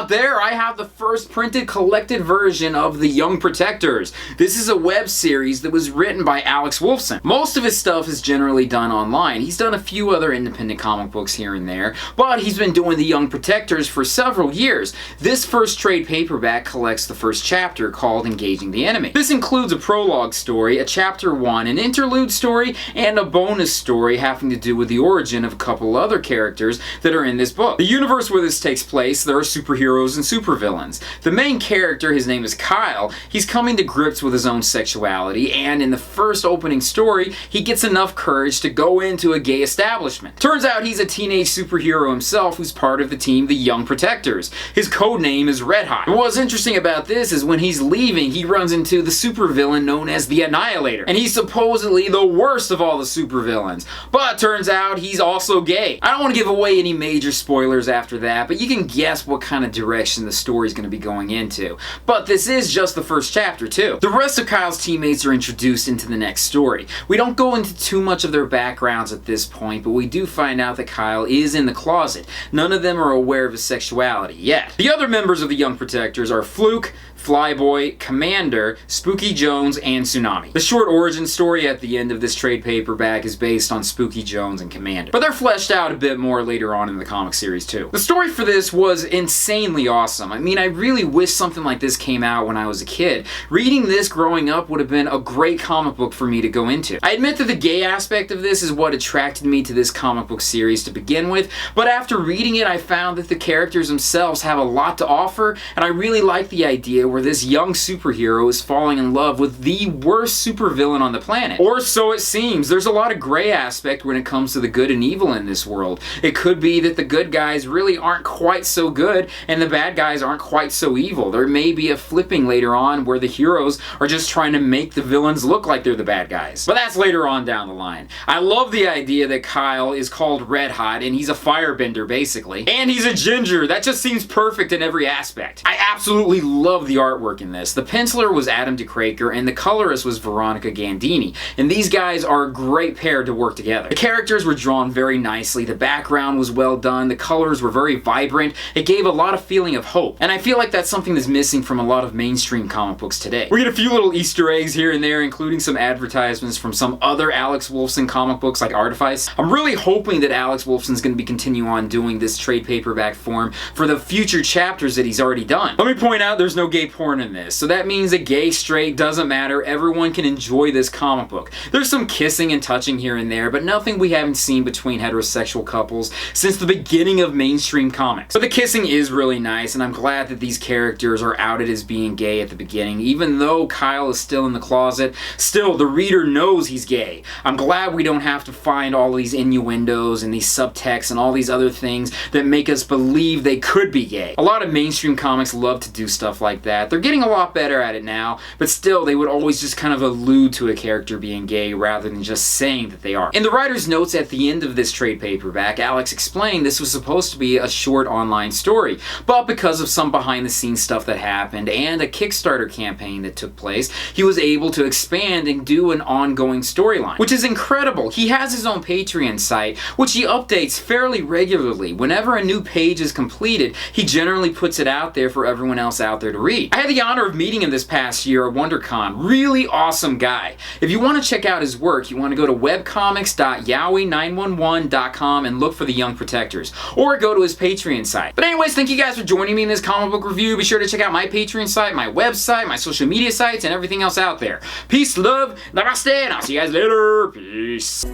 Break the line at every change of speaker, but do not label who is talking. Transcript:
out there, I have the first printed collected version of The Young Protectors. This is a web series that was written by Alex Woolfson. Most of his stuff is generally done online. He's done a few other independent comic books here and there, but he's been doing The Young Protectors for several years. This first trade paperback collects the first chapter called Engaging the Enemy. This includes a prologue story, a chapter 1, an interlude story, and a bonus story having to do with the origin of a couple other characters that are in this book. The universe where this takes place, there are superheroes and supervillains. The main character, his name is Kyle, he's coming to grips with his own sexuality, and in the first opening story, he gets enough courage to go into a gay establishment. Turns out he's a teenage superhero himself who's part of the team The Young Protectors. His code name is Red Hot. And what's interesting about this is when he's leaving, he runs into the supervillain known as the Annihilator, and he's supposedly the worst of all the supervillains. But turns out he's also gay. I don't want to give away any major spoilers after that, but you can guess what kind of direction the story's going to be going into. But this is just the first chapter too. The rest of Kyle's teammates are introduced into the next story. We don't go into too much of their backgrounds at this point, but we do find out that Kyle is in the closet. None of them are aware of his sexuality yet. The other members of the Young Protectors are Fluke, Flyboy, Commander, Spooky Jones, and Tsunami. The short origin story at the end of this trade paperback is based on Spooky Jones and Commander, but they're fleshed out a bit more later on in the comic series too. The story for this was insanely awesome. I mean, I really wish something like this came out when I was a kid. Reading this growing up would have been a great comic book for me to go into. I admit that the gay aspect of this is what attracted me to this comic book series to begin with, but after reading it, I found that the characters themselves have a lot to offer, and I really like the idea where this young superhero is falling in love with the worst supervillain on the planet. Or so it seems. There's a lot of gray aspect when it comes to the good and evil in this world. It could be that the good guys really aren't quite so good and the bad guys aren't quite so evil. There may be a flipping later on where the heroes are just trying to make the villains look like they're the bad guys. But that's later on down the line. I love the idea that Kyle is called Red Hot and he's a firebender basically. And he's a ginger. That just seems perfect in every aspect. I absolutely love the artwork in this. The penciler was Adam DeCraker and the colorist was Veronica Gandini, and these guys are a great pair to work together. The characters were drawn very nicely, the background was well done, the colors were very vibrant, it gave a lot of feeling of hope, and I feel like that's something that's missing from a lot of mainstream comic books today. We get a few little Easter eggs here and there, including some advertisements from some other Alex Woolfson comic books like Artifice. I'm really hoping that Alex Woolfson's going to be continuing on doing this trade paperback form for the future chapters that he's already done. Let me point out there's no gay porn in this, so that means that gay, straight, doesn't matter, everyone can enjoy this comic book. There's some kissing and touching here and there, but nothing we haven't seen between heterosexual couples since the beginning of mainstream comics. But the kissing is really nice, and I'm glad that these characters are outed as being gay at the beginning. Even though Kyle is still in the closet, still the reader knows he's gay. I'm glad we don't have to find all these innuendos and these subtexts and all these other things that make us believe they could be gay. A lot of mainstream comics love to do stuff like that. They're getting a lot better at it now, but still they would always just kind of allude to a character being gay rather than just saying that they are. In the writer's notes at the end of this trade paperback, Alex explained this was supposed to be a short online story, but because of some behind the scenes stuff that happened and a Kickstarter campaign that took place, he was able to expand and do an ongoing storyline, which is incredible. He has his own Patreon site, which he updates fairly regularly. Whenever a new page is completed, he generally puts it out there for everyone else out there to read. I had the honor of meeting him this past year at WonderCon. Really awesome guy. If you want to check out his work, you want to go to webcomics.yowie911.com and look for The Young Protectors, or go to his Patreon site. But anyways, thank you guys for joining me in this comic book review. Be sure to check out my Patreon site, my website, my social media sites, and everything else out there. Peace, love, namaste, and I'll see you guys later. Peace.